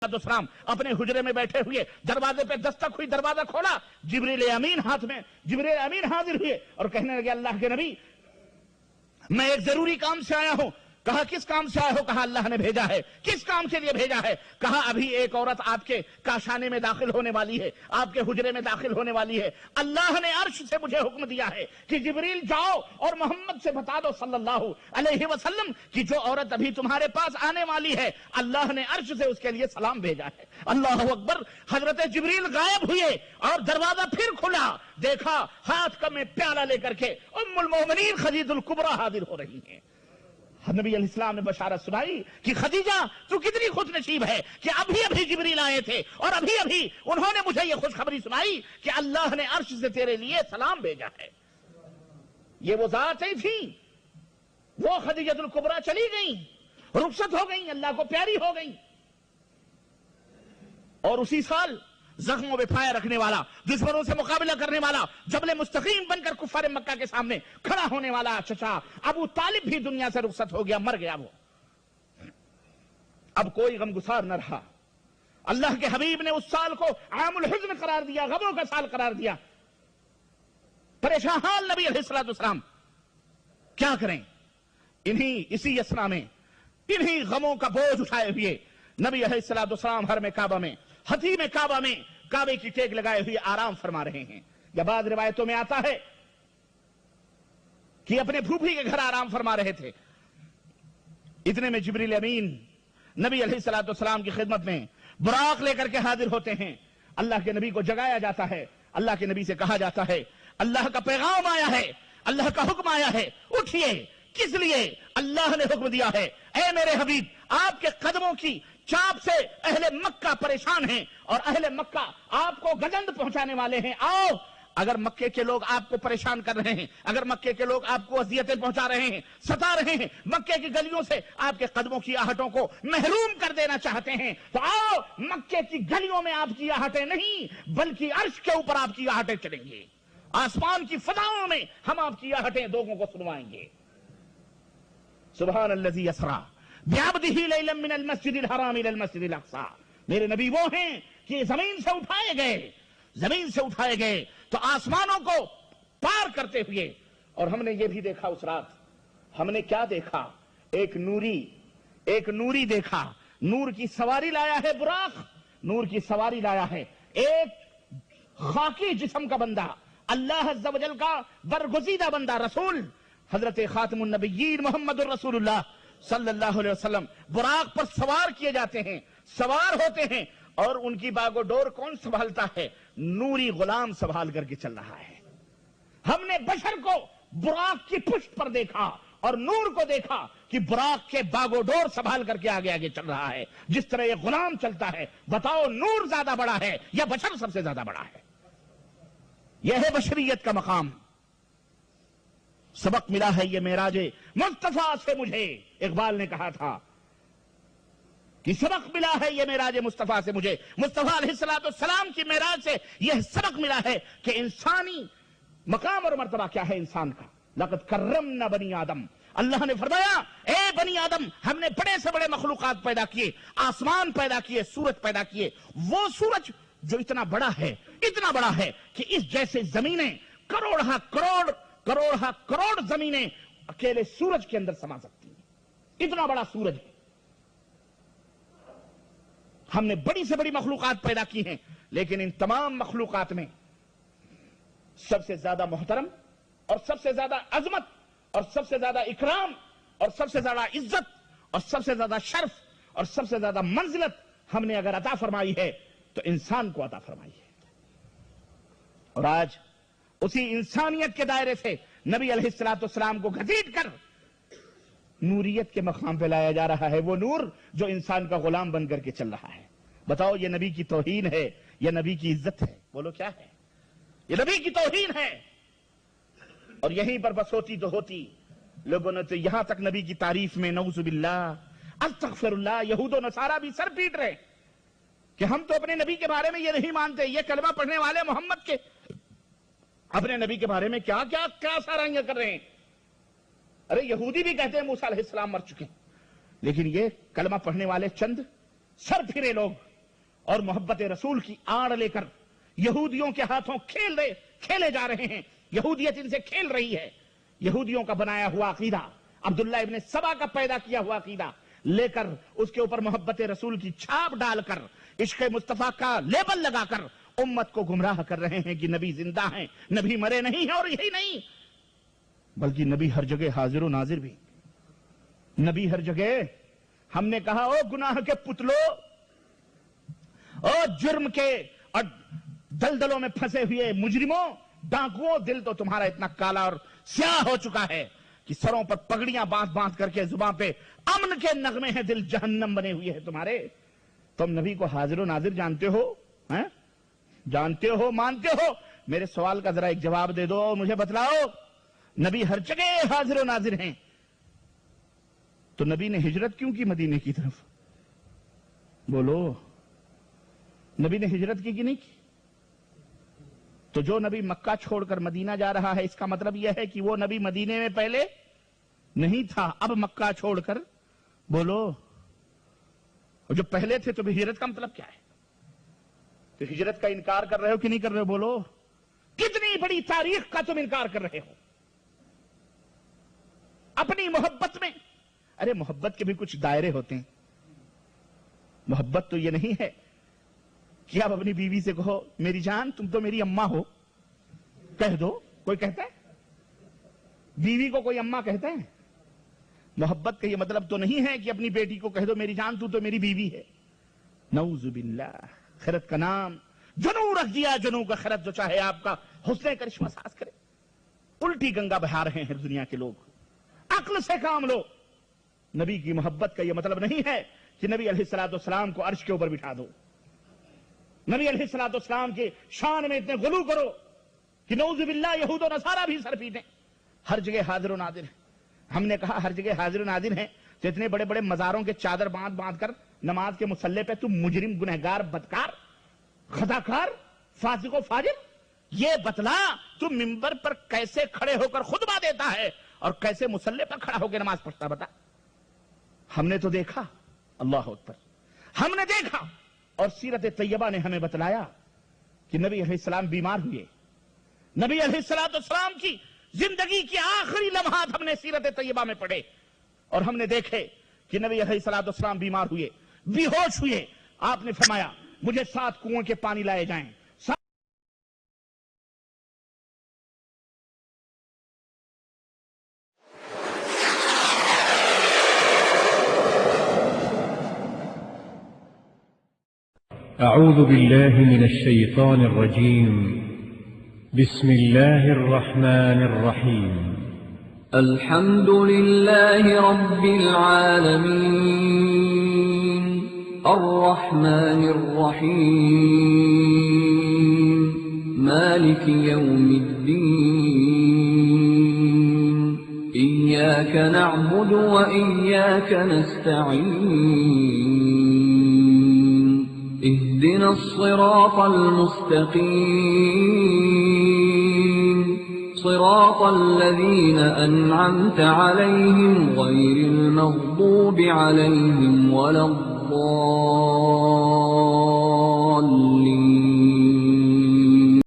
अलैहिस्सलाम अपने हुजरे में बैठे हुए दरवाजे पे दस्तक हुई, दरवाजा खोला, जिब्रील अमीन हाथ में, जिब्रील अमीन हाजिर हुए और कहने लगे अल्लाह के नबी मैं एक जरूरी काम से आया हूं। कहा किस काम से आए हो? कहा अल्लाह ने भेजा है। किस काम के लिए भेजा है? कहा अभी एक औरत आपके काशाने में दाखिल होने वाली है, आपके हुजरे में दाखिल होने वाली है। अल्लाह ने अर्श से मुझे हुक्म दिया है कि जिब्रील जाओ और मोहम्मद से बता दो सल्लल्लाहु अलैहि वसल्लम कि जो औरत अभी तुम्हारे पास आने वाली है अल्लाह ने अर्श से उसके लिए सलाम भेजा है। अल्लाह अकबर। हजरत जिब्रील गायब हुए और दरवाजा फिर खुला, देखा हाथ में प्याला लेकर के उम्मुल मोमिनीन खदीजतुल कुबरा हाजिर हो रही हैं। नबी अलैहिस्सलाम ने बशारत सुनाई कि खदीजा तू कितनी खुशनसीब है कि अभी अभी जिब्रील आए थे और अभी अभी उन्होंने मुझे ये खुशखबरी सुनाई कि अल्लाह ने अर्श से तेरे लिए सलाम भेजा है। ये वो जातें थी, वो खदीजतुल कुबरा चली गई, रुखसत हो गई, अल्लाह को प्यारी हो गई। और उसी साल जख्मों पे फायर रखने वाला, दुश्मनों से मुकाबला करने वाला, जबले मुस्तकीम बनकर कुफार मक्का के सामने खड़ा होने वाला चचा अबू तालिब भी दुनिया से रुखसत हो गया, मर गया वो। अब कोई गमगुसार न रहा। अल्लाह के हबीब ने उस साल को आमुल हुज़्न करार दिया, गमों का साल करार दिया। परेशान हाल नबी अलैहिस्सलाम, क्या करें? इसी यसना में इन्हीं गमों का बोझ उठाए हुए नबी अलैहिस्सलाम हर में काबा में, हतीम काबा में काबे की टेक लगाए हुए आराम फरमा रहे हैं। या बाद रिवायतों में आता है कि अपने फूफी के घर आराम फरमा रहे थे। इतने में जिब्रील अमीन नबी अलैहिस्सलाम की खिदमत में बुराक लेकर के हाजिर होते हैं। अल्लाह के नबी को जगाया जाता है। अल्लाह के नबी से कहा जाता है अल्लाह का पैगाम आया है, अल्लाह का हुक्म आया है, उठिए। किस लिए? अल्लाह ने हुक्म दिया है, ऐ मेरे हबीब आपके कदमों की चाप से अहले मक्का परेशान हैं और अहले मक्का आपको गजंद पहुंचाने वाले हैं। आओ, अगर मक्के के लोग आपको परेशान कर रहे हैं, अगर मक्के के लोग आपको अजियतें पहुंचा रहे हैं, सता रहे हैं, मक्के की गलियों से आपके कदमों की आहटों को महरूम कर देना चाहते हैं, तो आओ, मक्के की गलियों में आपकी आहटें नहीं बल्कि अर्श के ऊपर आपकी आहटें चलेंगी। आसमान की फजाओं में हम आपकी आहटें लोगों को सुनवाएंगे। सुभानल्लज़ी यसरा बिअब्दिही लैलन मिनल मस्जिदिल हराम इलल मस्जिदिल अक़सा। मेरे नबी वो हैं कि जमीन से उठाए गए, जमीन से उठाए गए तो आसमानों को पार करते हुए। और हमने ये भी देखा उस रात, हमने क्या देखा? एक नूरी देखा, नूर की सवारी लाया है बुराक, नूर की सवारी लाया है एक खाकी जिस्म का बंदा, अल्लाह अज़्ज़ा वजल का बरगुज़ीदा बंदा, रसूल हजरत खातिमुन नबिय्यीन मोहम्मदुर रसूलुल्लाह सल्लल्लाहु अलैहि वसल्लम बुराक पर सवार किए जाते हैं, सवार होते हैं और उनकी बागोडोर कौन संभालता है? नूरी गुलाम संभाल करके चल रहा है। हमने बशर को बुराक की पुष्ट पर देखा और नूर को देखा कि बुराक के बागोडोर संभाल करके आगे आगे चल रहा है। जिस तरह ये गुलाम चलता है, बताओ नूर ज्यादा बड़ा है या बशर सबसे ज्यादा बड़ा है? यह है बशरियत का मकाम। सबक मिला है ये मेराजे मुस्तफा से मुझे। इकबाल ने कहा था कि सबक मिला है ये मेराजे मुस्तफा से मुझे। मुस्तफा अलैहिस्सलाम की मेराज से यह सबक मिला है कि इंसानी मकाम और मर्तबा क्या है इंसान का। लक़द कर्रमना बनी आदम, अल्लाह ने फरमाया ए बनी आदम हमने बड़े से बड़े मखलूकात पैदा किए, आसमान पैदा किए, सूरज पैदा किए। वो सूरज जो इतना बड़ा है, इतना बड़ा है कि इस जैसे जमीनें करोड़ जमीनें अकेले सूरज के अंदर समा सकती हैं। इतना बड़ा सूरज है। हमने बड़ी से बड़ी मखलूकात पैदा की हैं, लेकिन इन तमाम मखलूकात में सबसे ज्यादा मोहतरम और सबसे ज्यादा अजमत और सबसे ज्यादा इकराम और सबसे ज्यादा इज्जत और सबसे ज्यादा शर्फ और सबसे ज्यादा मंजिलत हमने अगर अता फरमाई है तो इंसान को अता फरमाई है। और आज उसी इंसानियत के दायरे से नबी अलैहिस्सलाम को घसीट कर नूरियत के मकाम पे लाया जा रहा है। वो नूर जो इंसान का गुलाम बन करके चल रहा है। बताओ ये नबी की तौहीन है या नबी की इज्जत है? बोलो क्या है? ये नबी की तौहीन है। और यहीं पर बस होती तो होती। लोगों ने तो यहां तक नबी की तारीफ में नऊजुबिल्लाह, अस्तगफिरुल्लाह, यहूद नसारा भी सर पीट रहे कि हम तो अपने नबी के बारे में ये नहीं मानते। ये कलमा पढ़ने वाले मोहम्मद के अपने नबी के बारे में क्या क्या क्या सारांगियां कर रहे हैं। अरे यहूदी भी कहते हैं मूसा अलैहिस्सलाम मर चुके, लेकिन ये कलमा पढ़ने वाले चंद सर फिरे लोग اور محبت رسول کی آڑ لے کر یہودیوں کے ہاتھوں کھیلے جا رہے ہیں. یہودیت ان سے کھیل رہی ہے. یہودیوں کا بنایا ہوا عقیدہ, عبداللہ ابن سبا کا پیدا کیا ہوا عقیدہ لے کر اس کے اوپر محبت رسول کی چھاپ ڈال کر عشق مصطفیٰ کا لیبل لگا کر امت کو گمراہ کر رہے ہیں کہ نبی زندہ ہیں, نبی مرے نہیں ہیں. اور یہی نہیں بلکہ نبی ہر جگہ حاضر و ناظر بھی. نبی ہر جگہ. ہم نے کہا او گناہ کے پتلو, او جرم کے اور دلدلوں میں پھنسے ہوئے مجرموں, ڈاکوؤں, دل تو تمہارا اتنا کالا اور سیاہ ہو چکا ہے کہ سروں پر پگڑیاں باندھ کر کے زباں پہ امن کے نغمے ہیں, دل جہنم بنے ہوئے ہیں تمہارے. تم نبی کو حاضر و ناظر جانتے ہو؟ جانتے ہو, مانتے ہو؟ میرے سوال کا ذرا ایک جواب دے دو, مجھے بتلاؤ. نبی ہر جگہ حاضر و ناظر ہیں, تو نبی نے ہجرت کیوں کی مدینے کی طرف؟ بولو, نبی نے ہجرت کی کہ نہیں کی؟ تو جو نبی مکہ چھوڑ کر مدینہ جا رہا ہے, اس کا مطلب یہ ہے کہ وہ نبی مدینے میں پہلے نہیں تھا, اب مکہ چھوڑ کر. بولو, اور جو پہلے تھے تو ہجرت کا مطلب کیا ہے؟ تو ہجرت کا انکار کر رہے ہو کہ نہیں کر رہے ہو؟ بولو, کتنی بڑی تاریخ کا تم انکار کر رہے ہو اپنی محبت میں. ارے محبت کے بھی کچھ دائرے ہوتے ہیں. محبت تو یہ نہیں ہے کہ آپ اپنی بیوی سے کہو میری جان تم تو میری اماں ہو, کہہ دو. کوئی کہتا ہے بیوی کو کوئی اماں کہتا ہے؟ محبت کا یہ مطلب تو نہیں ہے کہ اپنی بیٹی کو کہہ دو میری جان تو میری بیوی ہے. نعوذ باللہ. خیرت کا نام جنو رکھ دیا, جنو کا خیرت جو چاہے آپ کا حسن کرشمہ ساز کرے. الٹی گنگا بہا رہے ہیں دنیا کے لوگ. عقل سے کام لو. نبی کی محبت کا یہ مطلب نہیں ہے کہ نبی علیہ السلام کو عرش کے اوپر بٹھا دو, نبی علیہ السلام کے شان میں اتنے غلو کرو کہ نعوذ باللہ یہود و نصارہ بھی سر پیٹیں. ہر جگہ حاضر و ناظر ہیں. ہم نے کہا ہر جگہ حاضر و ناظر ہیں تو اتنے بڑے بڑے مزاروں کے چادر باندھ کر نماز کے مصلی پہ تم مجرم, گنہگار, بدکار, خطاکار, فاسق و فاجر, یہ بتلا تم منبر پر کیسے کھڑے ہو کر خطبہ دیتا ہے اور کیسے مصلی پر کھڑا ہو کے نماز پڑھتا, بتا. ہم نے تو دیکھا, اللہ اکبر, ہم نے دیکھا. اور سیرت طیبہ نے ہمیں بتلایا کہ نبی علیہ السلام بیمار ہوئے. نبی علیہ السلام کی زندگی کے آخری لمحات ہم نے سیرت طیبہ میں پڑھے اور ہم نے دیکھے کہ نبی علیہ السلام بیمار ہوئے, بے ہوش ہوئے. آپ نے فرمایا مجھے 7 کنویں کے پانی لائے جائیں. أعوذ بالله من الشيطان الرجيم. بسم الله الرحمن الرحيم. الحمد لله رب العالمين الرحمن الرحيم مالك يوم الدين إياك نعبد وإياك نستعين اهدنا الصراط المستقيم صراط الذين أنعمت عليهم غير المغضوب عليهم ولا الضالين